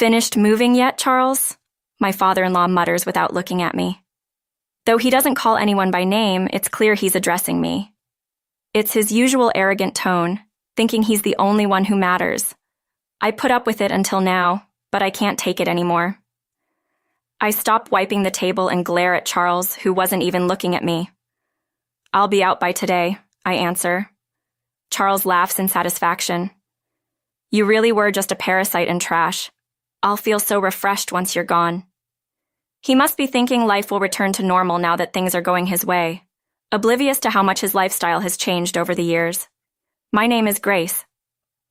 Finished moving yet, Charles? My father-in-law mutters without looking at me. Though he doesn't call anyone by name, it's clear he's addressing me. It's his usual arrogant tone, thinking he's the only one who matters. I put up with it until now, but I can't take it anymore. I stop wiping the table and glare at Charles, who wasn't even looking at me. I'll be out by today, I answer. Charles laughs in satisfaction. You really were just a parasite and trash. I'll feel so refreshed once you're gone. He must be thinking life will return to normal now that things are going his way, oblivious to how much his lifestyle has changed over the years. My name is Grace.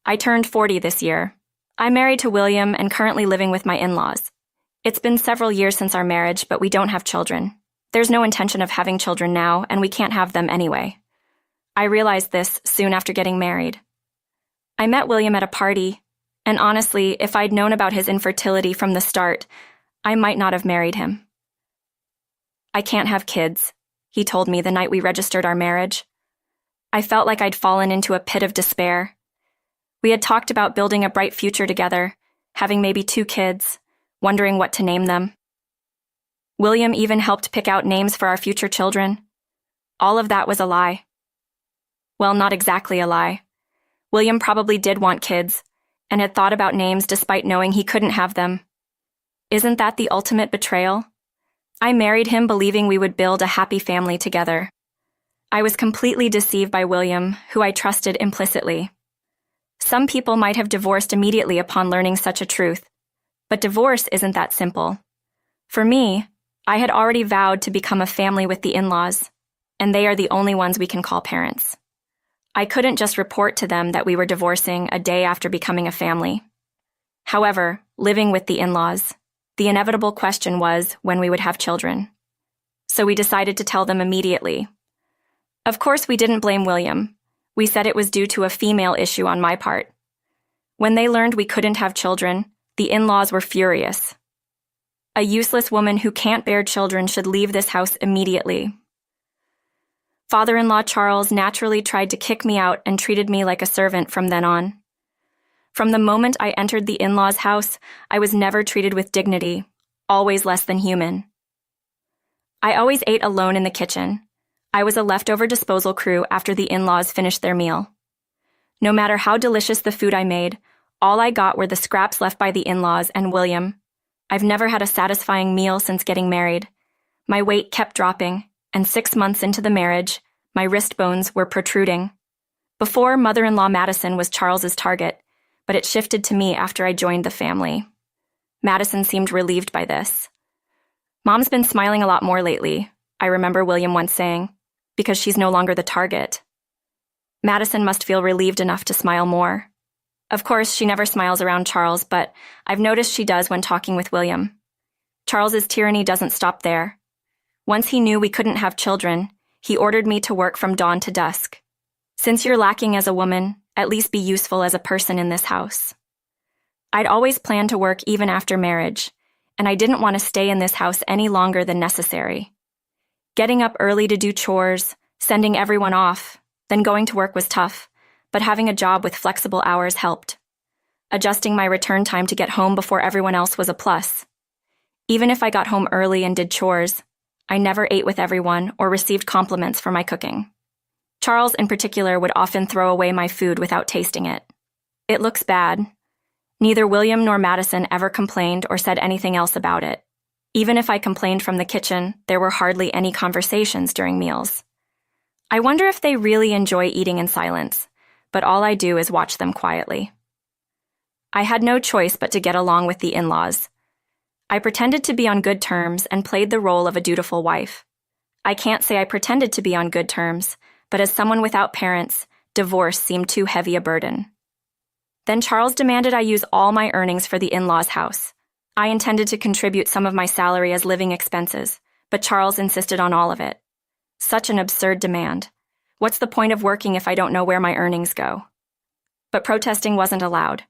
I turned 40 this year. I'm married to William and currently living with my in-laws. It's been several years since our marriage, but we don't have children. There's no intention of having children now, and we can't have them anyway. I realized this soon after getting married. I met William at a party, and honestly, if I'd known about his infertility from the start, I might not have married him. I can't have kids, he told me the night we registered our marriage. I felt like I'd fallen into a pit of despair. We had talked about building a bright future together, having maybe 2 kids, wondering what to name them. William even helped pick out names for our future children. All of that was a lie. Well, not exactly a lie. William probably did want kids, and had thought about names despite knowing he couldn't have them. Isn't that the ultimate betrayal? I married him believing we would build a happy family together. I was completely deceived by William, who I trusted implicitly. Some people might have divorced immediately upon learning such a truth, but divorce isn't that simple. For me, I had already vowed to become a family with the in-laws, and they are the only ones we can call parents. I couldn't just report to them that we were divorcing a day after becoming a family. However, living with the in-laws, the inevitable question was when we would have children. So we decided to tell them immediately. Of course, we didn't blame William. We said it was due to a female issue on my part. When they learned we couldn't have children, the in-laws were furious. A useless woman who can't bear children should leave this house immediately. Father-in-law Charles naturally tried to kick me out and treated me like a servant from then on. From the moment I entered the in-laws' house, I was never treated with dignity, always less than human. I always ate alone in the kitchen. I was a leftover disposal crew after the in-laws finished their meal. No matter how delicious the food I made, all I got were the scraps left by the in-laws and William. I've never had a satisfying meal since getting married. My weight kept dropping, and 6 months into the marriage, my wrist bones were protruding. Before, mother-in-law Madison was Charles's target, but it shifted to me after I joined the family. Madison seemed relieved by this. Mom's been smiling a lot more lately, I remember William once saying, because she's no longer the target. Madison must feel relieved enough to smile more. Of course, she never smiles around Charles, but I've noticed she does when talking with William. Charles's tyranny doesn't stop there. Once he knew we couldn't have children, he ordered me to work from dawn to dusk. Since you're lacking as a woman, at least be useful as a person in this house. I'd always planned to work even after marriage, and I didn't want to stay in this house any longer than necessary. Getting up early to do chores, sending everyone off, then going to work was tough, but having a job with flexible hours helped. Adjusting my return time to get home before everyone else was a plus. Even if I got home early and did chores, I never ate with everyone or received compliments for my cooking. Charles, in particular, would often throw away my food without tasting it. It looks bad. Neither William nor Madison ever complained or said anything else about it. Even if I complained from the kitchen, there were hardly any conversations during meals. I wonder if they really enjoy eating in silence, but all I do is watch them quietly. I had no choice but to get along with the in-laws. I pretended to be on good terms and played the role of a dutiful wife. I can't say I pretended to be on good terms, but as someone without parents, divorce seemed too heavy a burden. Then Charles demanded I use all my earnings for the in-laws' house. I intended to contribute some of my salary as living expenses, but Charles insisted on all of it. Such an absurd demand. What's the point of working if I don't know where my earnings go? But protesting wasn't allowed.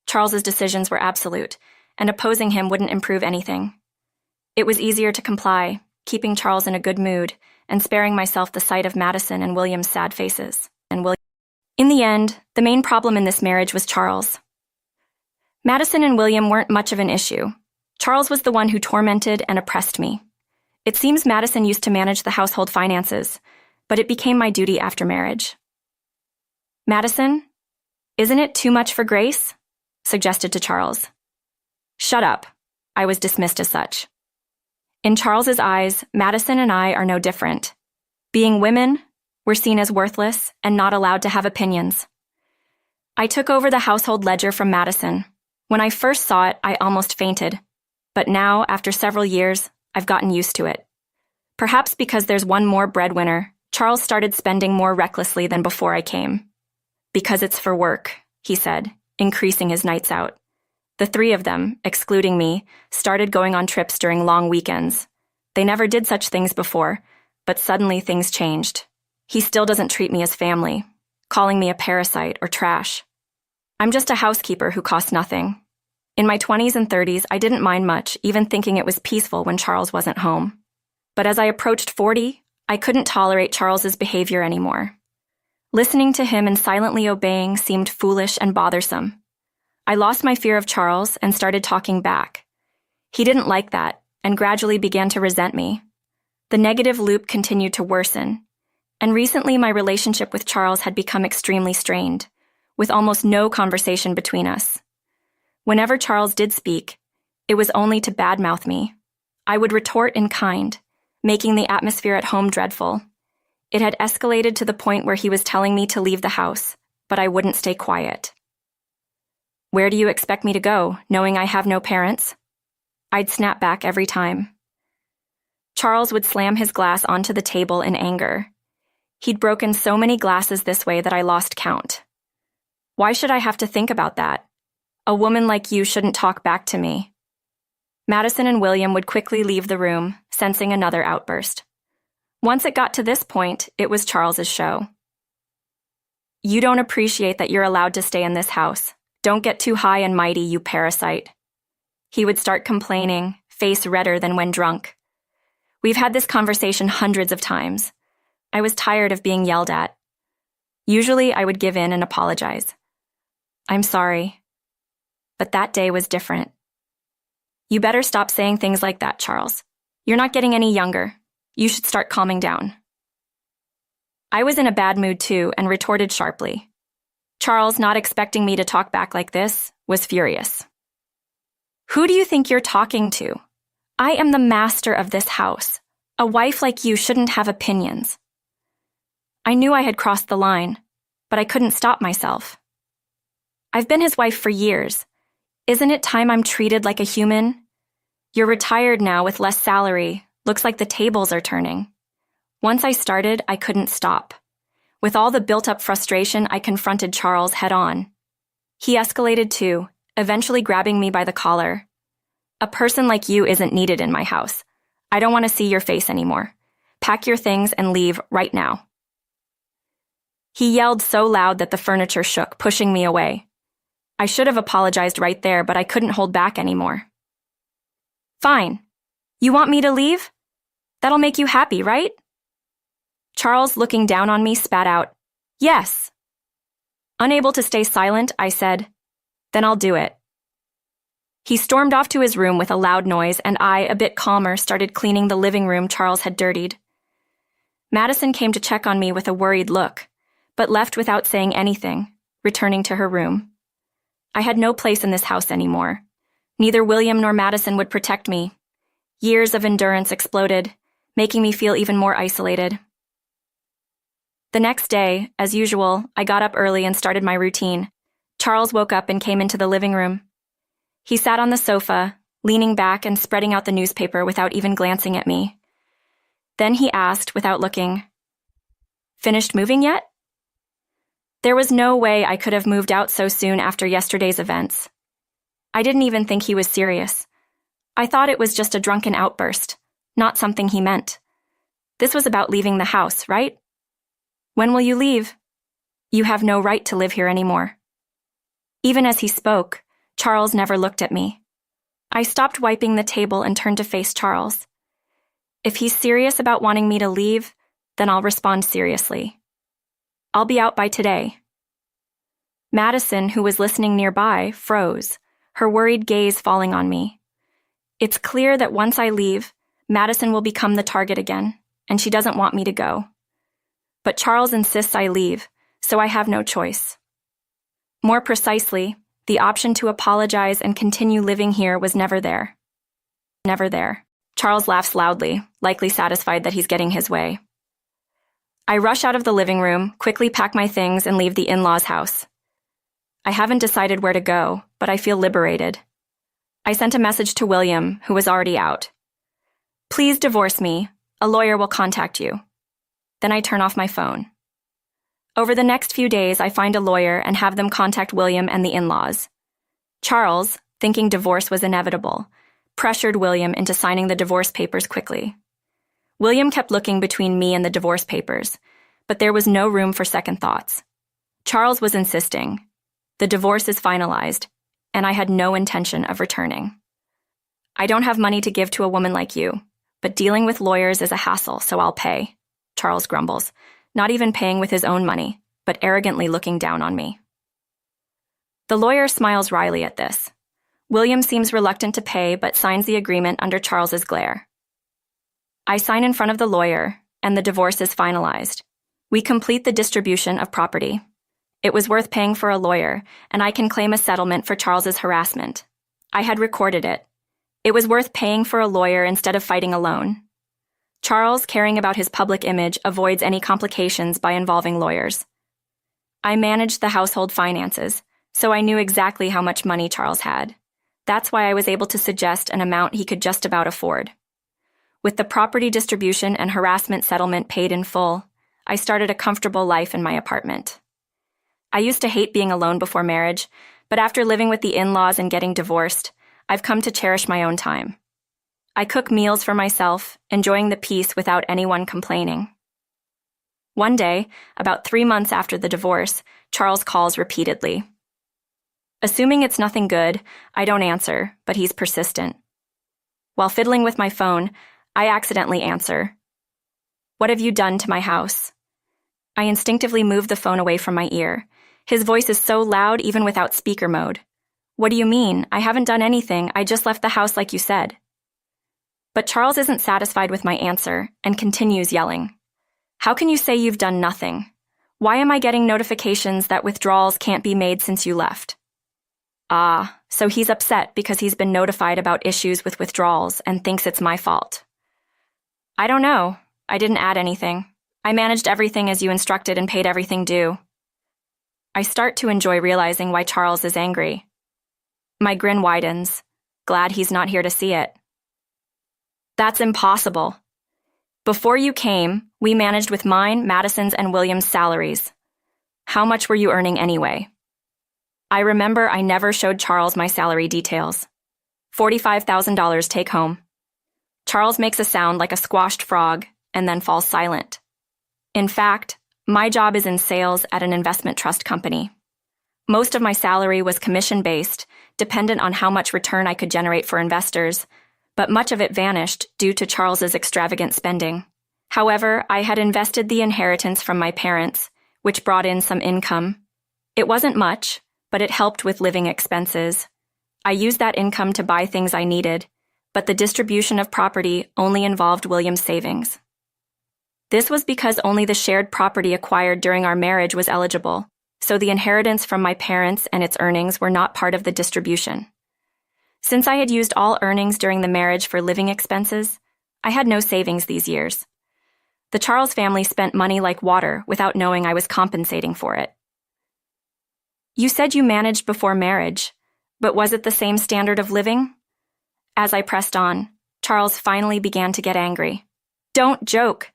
Charles's decisions were absolute, and opposing him wouldn't improve anything. It was easier to comply, keeping Charles in a good mood, and sparing myself the sight of Madison and William's sad faces. In the end, the main problem in this marriage was Charles. Madison and William weren't much of an issue. Charles was the one who tormented and oppressed me. It seems Madison used to manage the household finances, but it became my duty after marriage. Madison, isn't it too much for Grace? Suggested to Charles. Shut up. I was dismissed as such. In Charles's eyes, Madison and I are no different. Being women, we're seen as worthless and not allowed to have opinions. I took over the household ledger from Madison. When I first saw it, I almost fainted. But now, after several years, I've gotten used to it. Perhaps because there's one more breadwinner, Charles started spending more recklessly than before I came. Because it's for work, he said, increasing his nights out. The three of them, excluding me, started going on trips during long weekends. They never did such things before, but suddenly things changed. He still doesn't treat me as family, calling me a parasite or trash. I'm just a housekeeper who costs nothing. In my 20s and 30s, I didn't mind much, even thinking it was peaceful when Charles wasn't home. But as I approached 40, I couldn't tolerate Charles's behavior anymore. Listening to him and silently obeying seemed foolish and bothersome. I lost my fear of Charles and started talking back. He didn't like that and gradually began to resent me. The negative loop continued to worsen, and recently my relationship with Charles had become extremely strained, with almost no conversation between us. Whenever Charles did speak, it was only to badmouth me. I would retort in kind, making the atmosphere at home dreadful. It had escalated to the point where he was telling me to leave the house, but I wouldn't stay quiet. Where do you expect me to go, knowing I have no parents? I'd snap back every time. Charles would slam his glass onto the table in anger. He'd broken so many glasses this way that I lost count. Why should I have to think about that? A woman like you shouldn't talk back to me. Madison and William would quickly leave the room, sensing another outburst. Once it got to this point, it was Charles's show. You don't appreciate that you're allowed to stay in this house. Don't get too high and mighty, you parasite. He would start complaining, face redder than when drunk. We've had this conversation hundreds of times. I was tired of being yelled at. Usually I would give in and apologize. I'm sorry. But that day was different. You better stop saying things like that, Charles. You're not getting any younger. You should start calming down. I was in a bad mood too and retorted sharply. Charles, not expecting me to talk back like this, was furious. Who do you think you're talking to? I am the master of this house. A wife like you shouldn't have opinions. I knew I had crossed the line, but I couldn't stop myself. I've been his wife for years. Isn't it time I'm treated like a human? You're retired now with less salary. Looks like the tables are turning. Once I started, I couldn't stop. With all the built-up frustration, I confronted Charles head-on. He escalated too, eventually grabbing me by the collar. A person like you isn't needed in my house. I don't want to see your face anymore. Pack your things and leave right now. He yelled so loud that the furniture shook, pushing me away. I should have apologized right there, but I couldn't hold back anymore. Fine. You want me to leave? That'll make you happy, right? Charles, looking down on me, spat out, Yes. Unable to stay silent, I said, Then I'll do it. He stormed off to his room with a loud noise, and I, a bit calmer, started cleaning the living room Charles had dirtied. Madison came to check on me with a worried look, but left without saying anything, returning to her room. I had no place in this house anymore. Neither William nor Madison would protect me. Years of endurance exploded, making me feel even more isolated. The next day, as usual, I got up early and started my routine. Charles woke up and came into the living room. He sat on the sofa, leaning back and spreading out the newspaper without even glancing at me. Then he asked, without looking, Finished moving yet? There was no way I could have moved out so soon after yesterday's events. I didn't even think he was serious. I thought it was just a drunken outburst, not something he meant. This was about leaving the house, right? When will you leave? You have no right to live here anymore. Even as he spoke, Charles never looked at me. I stopped wiping the table and turned to face Charles. If he's serious about wanting me to leave, then I'll respond seriously. I'll be out by today. Madison, who was listening nearby, froze, her worried gaze falling on me. It's clear that once I leave, Madison will become the target again, and she doesn't want me to go. But Charles insists I leave, so I have no choice. More precisely, the option to apologize and continue living here was never there. Never there. Charles laughs loudly, likely satisfied that he's getting his way. I rush out of the living room, quickly pack my things, and leave the in-laws' house. I haven't decided where to go, but I feel liberated. I sent a message to William, who was already out. Please divorce me. A lawyer will contact you. Then I turn off my phone. Over the next few days, I find a lawyer and have them contact William and the in-laws. Charles, thinking divorce was inevitable, pressured William into signing the divorce papers quickly. William kept looking between me and the divorce papers, but there was no room for second thoughts. Charles was insisting. The divorce is finalized, and I had no intention of returning. I don't have money to give to a woman like you, but dealing with lawyers is a hassle, so I'll pay, Charles grumbles, not even paying with his own money, but arrogantly looking down on me. The lawyer smiles wryly at this. William seems reluctant to pay, but signs the agreement under Charles's glare. I sign in front of the lawyer, and the divorce is finalized. We complete the distribution of property. It was worth paying for a lawyer, and I can claim a settlement for Charles's harassment. I had recorded it. It was worth paying for a lawyer instead of fighting alone. Charles, caring about his public image, avoids any complications by involving lawyers. I managed the household finances, so I knew exactly how much money Charles had. That's why I was able to suggest an amount he could just about afford. With the property distribution and harassment settlement paid in full, I started a comfortable life in my apartment. I used to hate being alone before marriage, but after living with the in-laws and getting divorced, I've come to cherish my own time. I cook meals for myself, enjoying the peace without anyone complaining. One day, about 3 months after the divorce, Charles calls repeatedly. Assuming it's nothing good, I don't answer, but he's persistent. While fiddling with my phone, I accidentally answer. What have you done to my house? I instinctively move the phone away from my ear. His voice is so loud even without speaker mode. What do you mean? I haven't done anything. I just left the house like you said. But Charles isn't satisfied with my answer and continues yelling. How can you say you've done nothing? Why am I getting notifications that withdrawals can't be made since you left? Ah, so he's upset because he's been notified about issues with withdrawals and thinks it's my fault. I don't know. I didn't add anything. I managed everything as you instructed and paid everything due. I start to enjoy realizing why Charles is angry. My grin widens, glad he's not here to see it. That's impossible. Before you came, we managed with mine, Madison's, and William's salaries. How much were you earning anyway? I remember I never showed Charles my salary details. $45,000 take home. Charles makes a sound like a squashed frog and then falls silent. In fact, my job is in sales at an investment trust company. Most of my salary was commission-based, dependent on how much return I could generate for investors, but much of it vanished due to Charles's extravagant spending. However, I had invested the inheritance from my parents, which brought in some income. It wasn't much, but it helped with living expenses. I used that income to buy things I needed, but the distribution of property only involved William's savings. This was because only the shared property acquired during our marriage was eligible, so the inheritance from my parents and its earnings were not part of the distribution. Since I had used all earnings during the marriage for living expenses, I had no savings these years. The Charles family spent money like water without knowing I was compensating for it. You said you managed before marriage, but was it the same standard of living? As I pressed on, Charles finally began to get angry. Don't joke.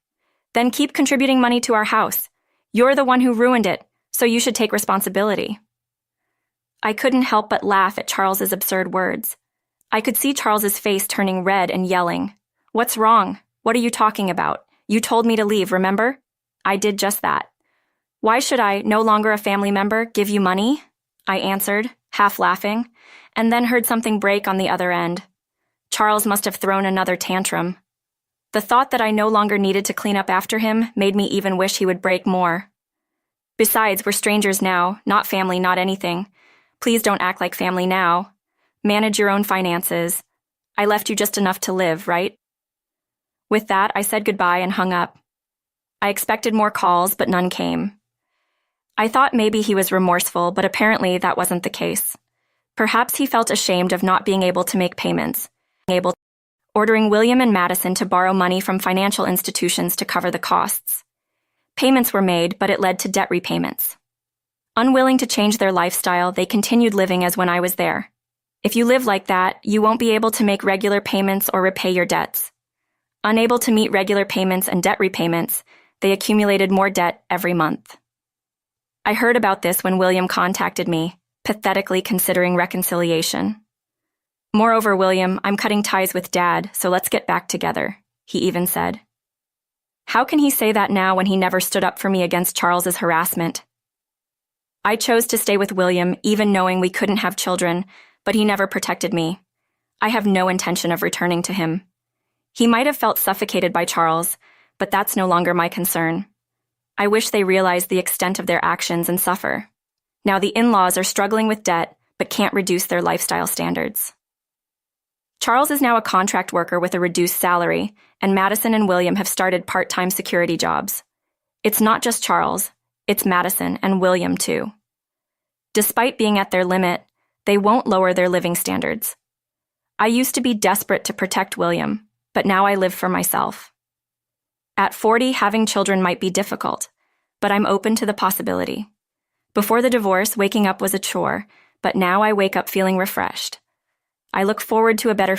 Then keep contributing money to our house. You're the one who ruined it, so you should take responsibility. I couldn't help but laugh at Charles's absurd words. I could see Charles's face turning red and yelling. What's wrong? What are you talking about? You told me to leave, remember? I did just that. Why should I, no longer a family member, give you money? I answered, half laughing, and then heard something break on the other end. Charles must have thrown another tantrum. The thought that I no longer needed to clean up after him made me even wish he would break more. Besides, we're strangers now, not family, not anything. Please don't act like family now. Manage your own finances. I left you just enough to live, right? With that, I said goodbye and hung up. I expected more calls, but none came. I thought maybe he was remorseful, but apparently that wasn't the case. Perhaps he felt ashamed of not being able to make payments, ordering William and Madison to borrow money from financial institutions to cover the costs. Payments were made, but it led to debt repayments. Unwilling to change their lifestyle, they continued living as when I was there. If you live like that, you won't be able to make regular payments or repay your debts. Unable to meet regular payments and debt repayments, they accumulated more debt every month. I heard about this when William contacted me, pathetically considering reconciliation. Moreover, William, I'm cutting ties with Dad, so let's get back together, he even said. How can he say that now when he never stood up for me against Charles's harassment? I chose to stay with William, even knowing we couldn't have children, but he never protected me. I have no intention of returning to him. He might have felt suffocated by Charles, but that's no longer my concern. I wish they realized the extent of their actions and suffer. Now the in-laws are struggling with debt, but can't reduce their lifestyle standards. Charles is now a contract worker with a reduced salary, and Madison and William have started part-time security jobs. It's not just Charles, it's Madison and William too. Despite being at their limit, they won't lower their living standards. I used to be desperate to protect William, but now I live for myself. At 40, having children might be difficult, but I'm open to the possibility. Before the divorce, waking up was a chore, but now I wake up feeling refreshed. I look forward to a better